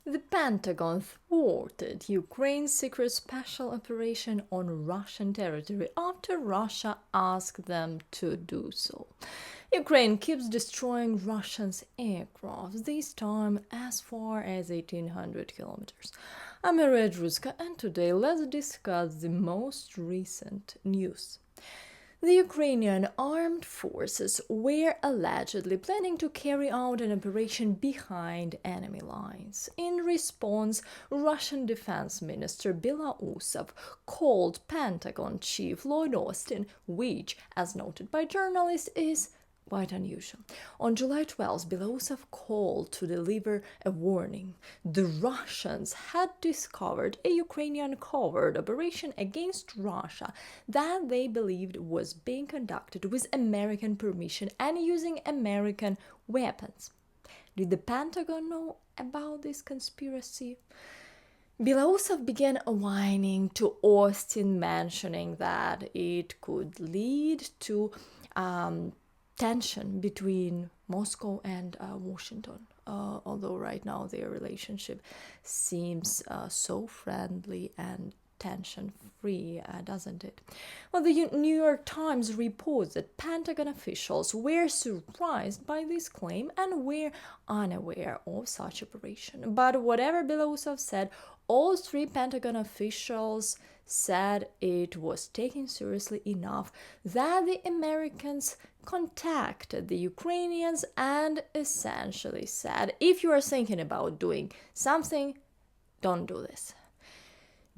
The Pentagon thwarted Ukraine's secret special operation on Russian territory after Russia asked them to do so. Ukraine keeps destroying Russians' aircraft, this time as far as 1800 kilometers. I'm Drutska, and today let's discuss the most recent news. The Ukrainian armed forces were allegedly planning to carry out an operation behind enemy lines. In response, Russian Defense Minister Belousov called Pentagon Chief Lloyd Austin, which, as noted by journalists, is quite unusual. On July 12th, Belousov called to deliver a warning. The Russians had discovered a Ukrainian covert operation against Russia that they believed was being conducted with American permission and using American weapons. Did the Pentagon know about this conspiracy? Belousov began whining to Austin, mentioning that it could lead to tension between Moscow and Washington, although right now their relationship seems so friendly and tension-free, doesn't it? Well, the New York Times reports that Pentagon officials were surprised by this claim and were unaware of such operation. But whatever Belousov said, all three Pentagon officials said it was taken seriously enough that the Americans contacted the Ukrainians and essentially said, if you are thinking about doing something, don't do this.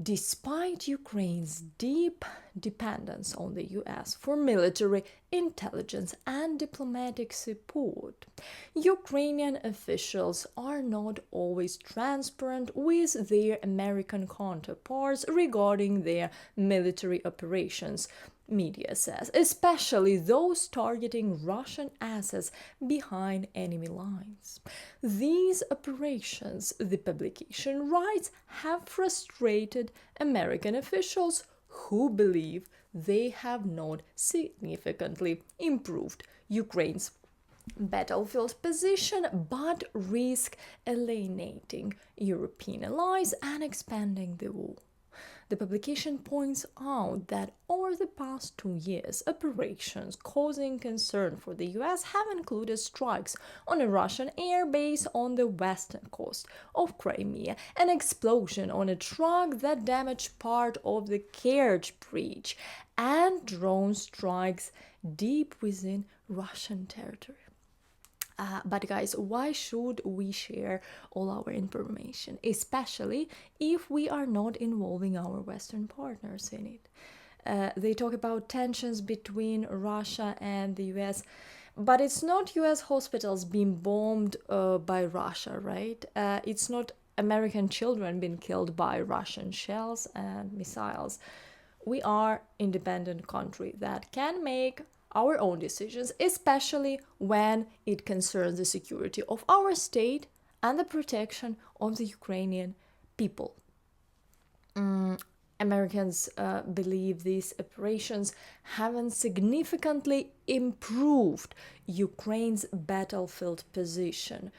Despite Ukraine's deep dependence on the US for military, intelligence, and diplomatic support, Ukrainian officials are not always transparent with their American counterparts regarding their military operations, media says, especially those targeting Russian assets behind enemy lines. These operations, the publication writes, have frustrated American officials who believe they have not significantly improved Ukraine's battlefield position but risk alienating European allies and expanding the war. The publication points out that over the past 2 years, operations causing concern for the US have included strikes on a Russian air base on the western coast of Crimea, an explosion on a truck that damaged part of the Kerch Bridge, and drone strikes deep within Russian territory. But guys, why should we share all our information, especially if we are not involving our Western partners in it? They talk about tensions between Russia and the US, but it's not US hospitals being bombed by Russia, right? It's not American children being killed by Russian shells and missiles. We are independent country that can make our own decisions, especially when it concerns the security of our state and the protection of the Ukrainian people. Americans believe these operations haven't significantly improved Ukraine's battlefield position.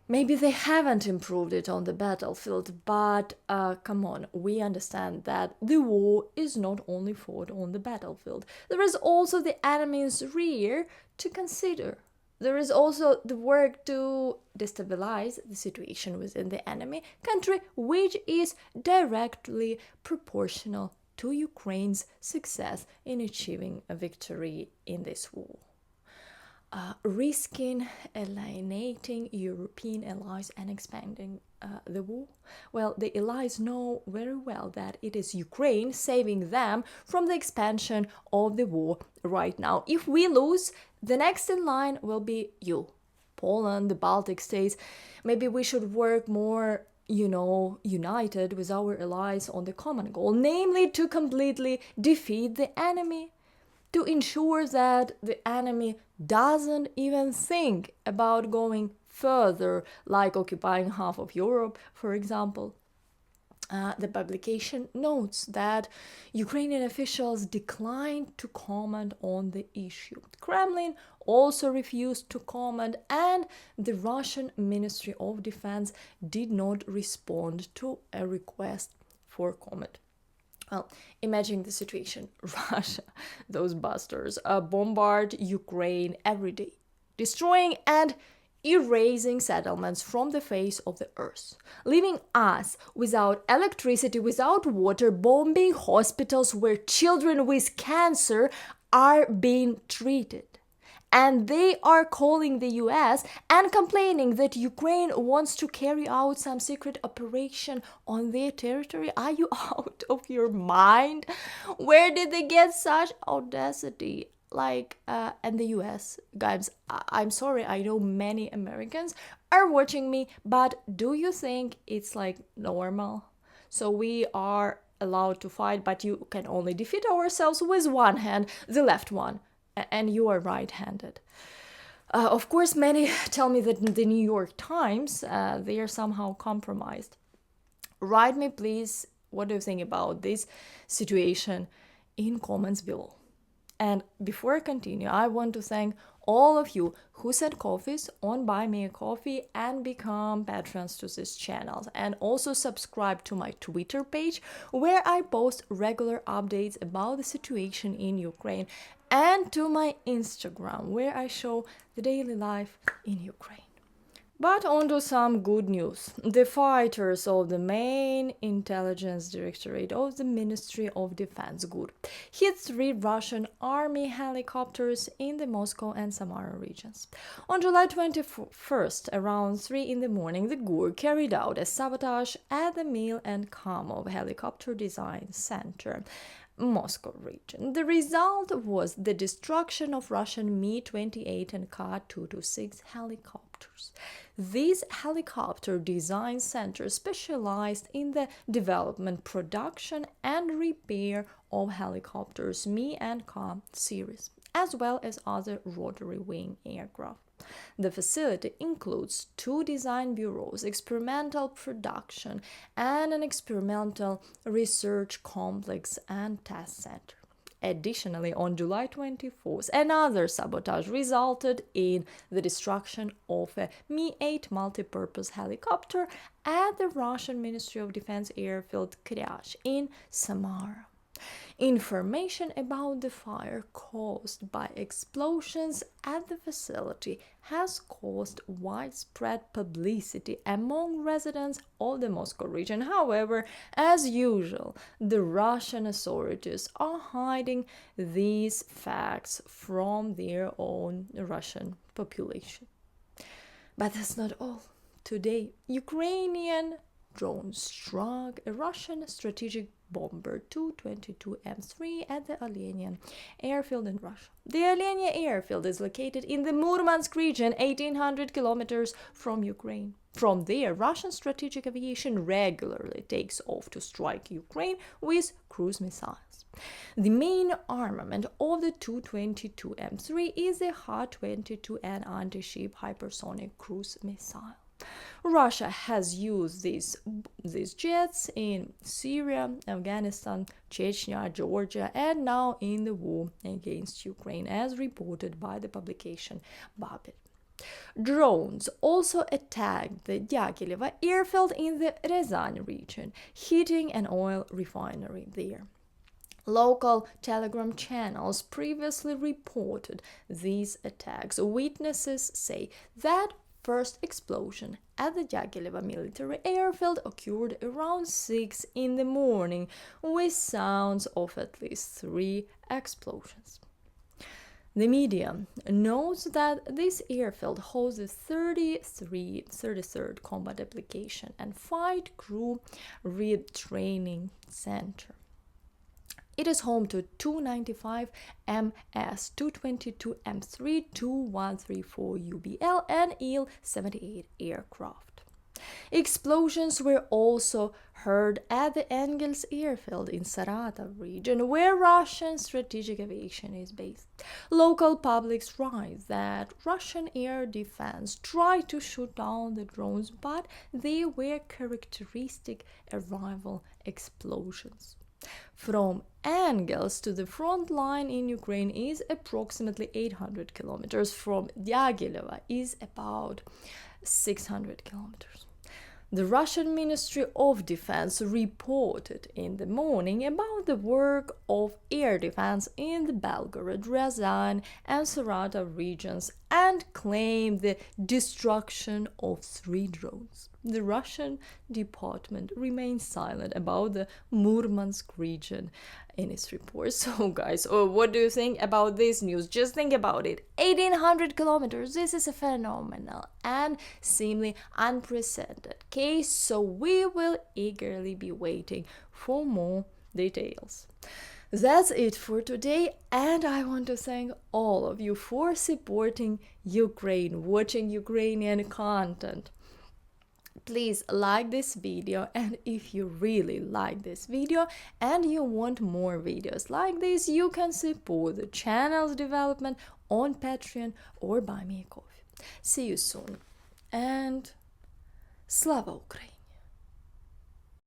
Maybe they haven't improved it on the battlefield, but come on, we understand that the war is not only fought on the battlefield. There is also the enemy's rear to consider. There is also the work to destabilize the situation within the enemy country, which is directly proportional to Ukraine's success in achieving a victory in this war. Risking alienating European allies and expanding the war? Well, the allies know very well that it is Ukraine saving them from the expansion of the war right now. If we lose, the next in line will be you, Poland, the Baltic states. Maybe we should work more united with our allies on the common goal, namely to completely defeat the enemy, to ensure that the enemy doesn't even think about going further, like occupying half of Europe, for example. The publication notes that Ukrainian officials declined to comment on the issue. Kremlin also refused to comment, and the Russian Ministry of Defense did not respond to a request for comment. Well, imagine the situation. Russia, those bastards, bombard Ukraine every day, destroying and erasing settlements from the face of the earth, leaving us without electricity, without water, bombing hospitals where children with cancer are being treated. And they are calling the US and complaining that Ukraine wants to carry out some secret operation on their territory. Are you out of your mind? Where did they get such audacity? And the US, guys, I'm sorry, I know many Americans are watching me, but do you think it's like normal? So we are allowed to fight, but you can only defeat ourselves with one hand, the left one, and you are right-handed. Of course, many tell me that the New York Times, they are somehow compromised. Write me, please, what do you think about this situation in comments below. And before I continue, I want to thank all of you who sent coffees on Buy Me a Coffee and become patrons to this channel, and also subscribe to my Twitter page where I post regular updates about the situation in Ukraine, and to my Instagram where I show the daily life in Ukraine. But on to some good news. The fighters of the main intelligence directorate of the Ministry of Defense, GUR, hit 3 Russian army helicopters in the Moscow and Samara regions. On July 21st, around 3 in the morning, the GUR carried out a sabotage at the Mil and Kamov Helicopter Design Center, Moscow region. The result was the destruction of Russian Mi-28 and Ka-226 helicopters. This helicopter design center specialized in the development, production, and repair of helicopters Mi and Ka series, as well as other rotary wing aircraft. The facility includes 2 design bureaus, experimental production, and an experimental research complex and test center. Additionally, on July 24th, another sabotage resulted in the destruction of a Mi-8 multipurpose helicopter at the Russian Ministry of Defense airfield Kryazh in Samara. Information about the fire caused by explosions at the facility has caused widespread publicity among residents of the Moscow region. However, as usual, the Russian authorities are hiding these facts from their own Russian population. But that's not all. Today, Ukrainian drones struck a Russian strategic bomber Tu-22M3 at the Olenaya airfield in Russia. The Olenaya airfield is located in the Murmansk region, 1800 kilometers from Ukraine. From there, Russian strategic aviation regularly takes off to strike Ukraine with cruise missiles. The main armament of the Tu-22M3 is the Ha-22N anti-ship hypersonic cruise missile. Russia has used these jets in Syria, Afghanistan, Chechnya, Georgia, and now in the war against Ukraine, as reported by the publication Babel. Drones also attacked the Dyagilevo airfield in the Ryazan region, hitting an oil refinery there. Local Telegram channels previously reported these attacks. Witnesses say that first explosion at the Dyagilevo military airfield occurred around 6 in the morning, with sounds of at least 3 explosions. The media notes that this airfield hosts the 33rd Combat Application and Fight Crew Retraining Center. It is home to 295 MS, 222 M3, 2134 UBL, and Il-78 aircraft. Explosions were also heard at the Engels airfield in Saratov region, where Russian strategic aviation is based. Local publics write that Russian air defense tried to shoot down the drones, but they were characteristic arrival explosions. From Engels to the front line in Ukraine is approximately 800 kilometers. From Diaghilevo is about 600 kilometers. The Russian Ministry of Defense reported in the morning about the work of air defense in the Belgorod, Ryazan, and Saratov regions and claimed the destruction of 3 drones. The Russian department remains silent about the Murmansk region in its report. So, guys, what do you think about this news? Just think about it. 1800 kilometers. This is a phenomenal and seemingly unprecedented case. So, we will eagerly be waiting for more details. That's it for today, and I want to thank all of you for supporting Ukraine, watching Ukrainian content. Please like this video, and if you really like this video and you want more videos like this, you can support the channel's development on Patreon or buy me a coffee. See you soon, and Slava Ukraini!